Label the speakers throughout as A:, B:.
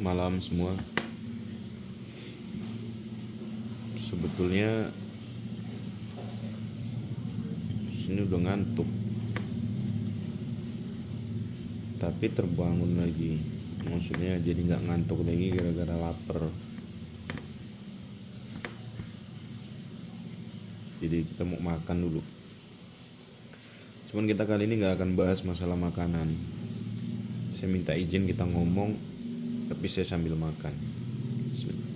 A: malam semua. Sebetulnya sini udah ngantuk, tapi terbangun lagi. Maksudnya jadi nggak ngantuk lagi gara-gara lapar. Jadi kita mau makan dulu. Cuman kita kali ini nggak akan bahas masalah makanan. Saya minta izin kita ngomong, tapi saya sambil makan. Bismillah.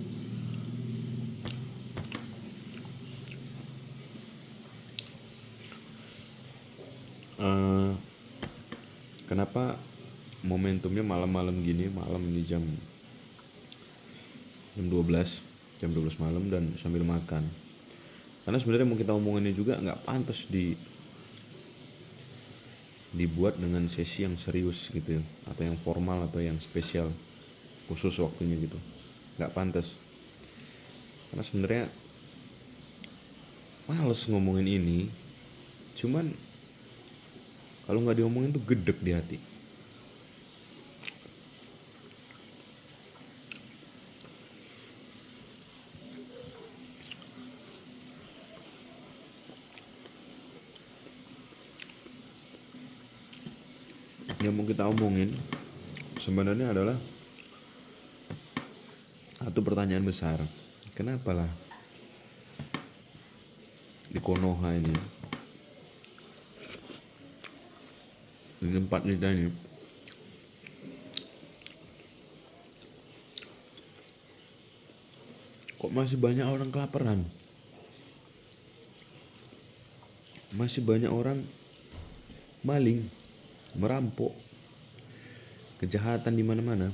A: Kenapa momentumnya malam-malam gini? Malam ini jam 12 malam dan sambil makan. Karena sebenarnya mau kita omonginnya juga nggak pantas dibuat dengan sesi yang serius gitu ya, atau yang formal atau yang spesial khusus waktunya gitu, nggak pantas. Karena sebenarnya males ngomongin ini, cuman kalau nggak diomongin tuh gedek di hati. Yang mau kita omongin sebenarnya adalah satu pertanyaan besar. Kenapa lah di Konoha ini, di tempat kita ini, kok masih banyak orang kelaparan? Masih banyak orang maling, merampok, kejahatan di mana-mana.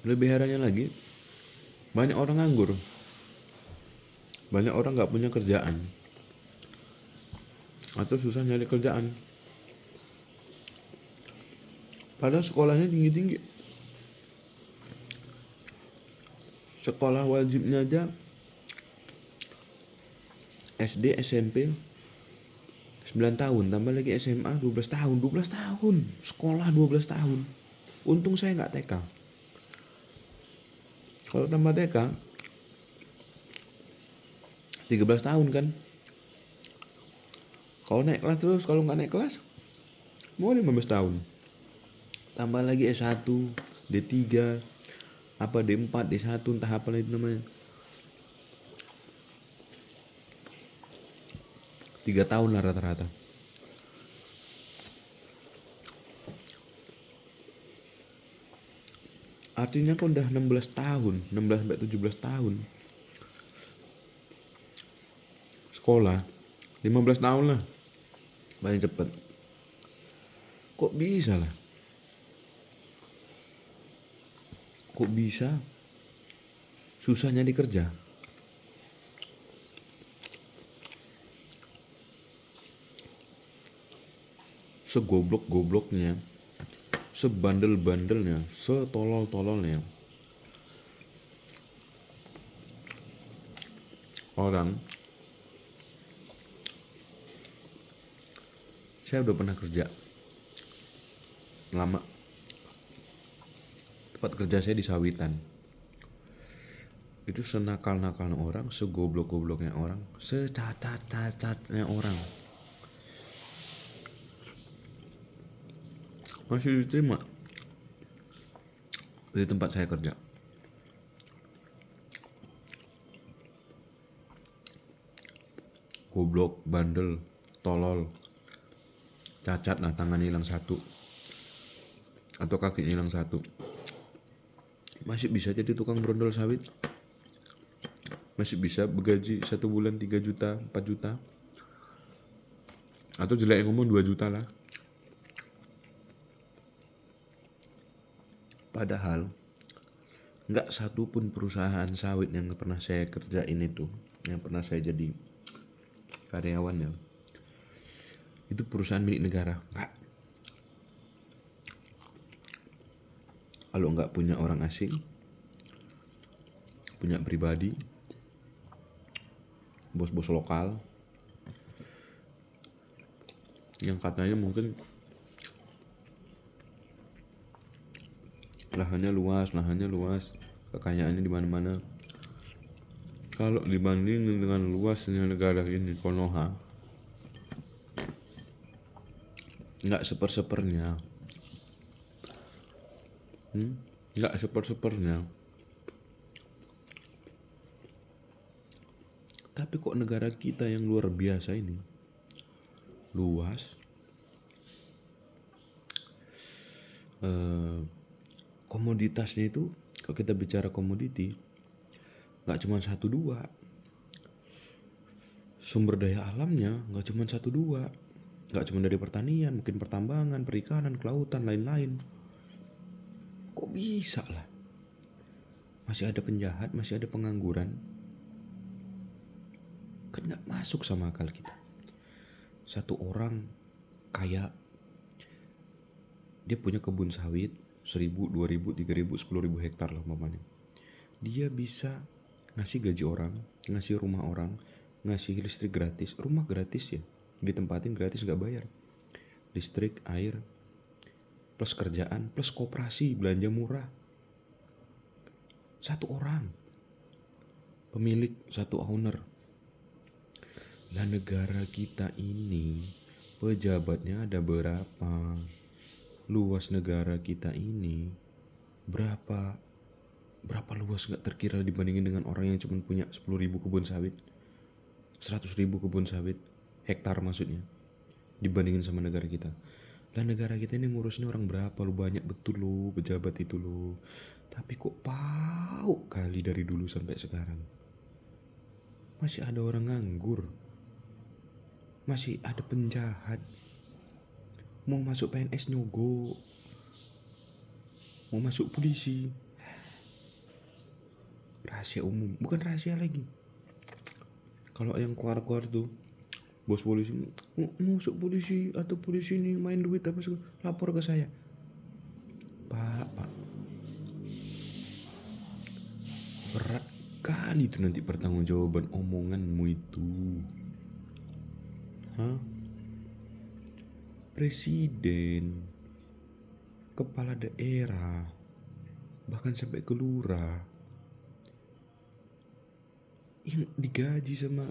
A: Lebih herannya lagi, banyak orang nganggur, banyak orang nggak punya kerjaan atau susah nyari kerjaan. Padahal sekolahnya tinggi-tinggi, sekolah wajibnya aja SD, SMP 9 tahun, tambah lagi SMA 12 tahun. 12 tahun, sekolah 12 tahun. Untung saya nggak TK. Kalau tambah TK 13 tahun kan. Kalau naik kelas terus, kalau nggak naik kelas mau 15 tahun. Tambah lagi S1, D3, apa D4, D1, entah apa itu namanya. 3 tahun lah rata-rata. Artinya kok udah 16 tahun, 16 sampai 17 tahun. Sekolah 15 tahun lah. Paling cepet. Kok bisa lah? Kok bisa susah nyari kerja? Segoblok-gobloknya, sebandel-bandelnya, setolol-tololnya orang. Saya udah pernah kerja lama. Tempat kerja saya di Sawitan. Itu senakal-nakalnya orang, segoblok-gobloknya orang, secacat-cacatnya orang, masih diterima di tempat saya kerja. Goblok, bandel, tolol, cacat, nah tangan hilang satu atau kaki hilang satu, masih bisa jadi tukang brondol sawit, masih bisa bergaji 1 bulan 3 juta, 4 juta, atau jelek ngomong 2 juta lah. Padahal nggak satu pun perusahaan sawit yang pernah saya kerjain itu, yang pernah saya jadi karyawannya, itu perusahaan milik negara. Nggak. Kalau nggak punya orang asing, punya pribadi, bos-bos lokal yang katanya mungkin lahannya luas, kekayaannya di mana-mana. Kalau dibanding dengan luasnya negara ini, Konoha, nggak sepersepernya, nggak sepersepernya. Tapi kok negara kita yang luar biasa ini luas, komoditasnya itu, kalau kita bicara komoditi, nggak cuma 1-2, sumber daya alamnya nggak cuma 1-2, nggak cuma dari pertanian, mungkin pertambangan, perikanan, kelautan, lain-lain. Kok bisa lah? Masih ada penjahat, masih ada pengangguran. Kan nggak masuk sama akal kita. Satu orang kaya, dia punya kebun sawit 1.000, 2.000, 3.000, 10.000 hektar lah umpamanya. Dia bisa ngasih gaji orang, ngasih rumah orang, ngasih listrik gratis. Rumah gratis ya, ditempatin gratis, gak bayar. Listrik, air, plus kerjaan, plus koperasi, belanja murah. Satu orang, pemilik, satu owner. Lah negara kita ini, pejabatnya ada berapa? Luas negara kita ini berapa luas gak terkira dibandingin dengan orang yang cuma punya 10.000 kebun sawit, 100.000 kebun sawit, hektar maksudnya, dibandingin sama negara kita. Lah negara kita ini ngurusnya orang berapa lo, banyak betul lo pejabat itu lo. Tapi kok pauk kali dari dulu sampai sekarang. Masih ada orang nganggur, masih ada penjahat, mau masuk PNS nyogok, mau masuk polisi. Rahasia umum, bukan rahasia lagi. Kalau yang keluar-keluar tuh, bos polisi, masuk polisi atau polisi ini main duit apa segala, lapor ke saya. Pak, berat kali itu nanti pertanggungjawaban omonganmu itu. Presiden, kepala daerah, bahkan sampai ke lurah, yang digaji sama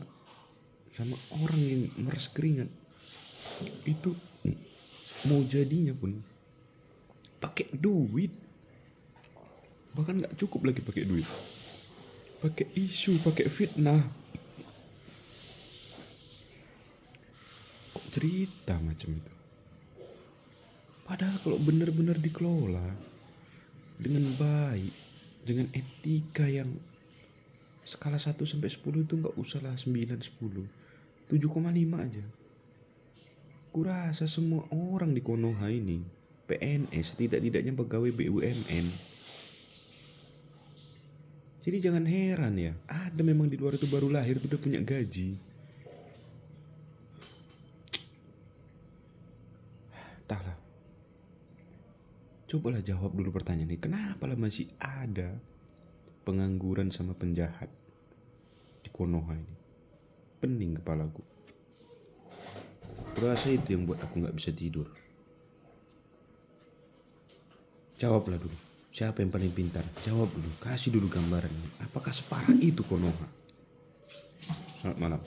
A: orang yang meres keringat, itu mau jadinya pun pakai duit. Bahkan gak cukup lagi pakai duit, pakai isu, pakai fitnah. Kok cerita macam itu? Padahal kalau benar-benar dikelola dengan baik, dengan etika yang skala 1 sampai 10 itu gak usah lah 9, 10, 7,5 aja. Kurasa semua orang di Konoha ini PNS, tidak-tidaknya pegawai BUMN. Jadi jangan heran ya, ada memang di luar itu baru lahir itu udah punya gaji. Entahlah. Cobalah jawab dulu pertanyaan ini, kenapa lah masih ada pengangguran sama penjahat di Konoha ini? Pening kepalaku. Kurasa itu yang buat aku gak bisa tidur. Jawablah dulu, siapa yang paling pintar? Jawab dulu, kasih dulu gambarannya. Apakah separah itu Konoha? Selamat malam.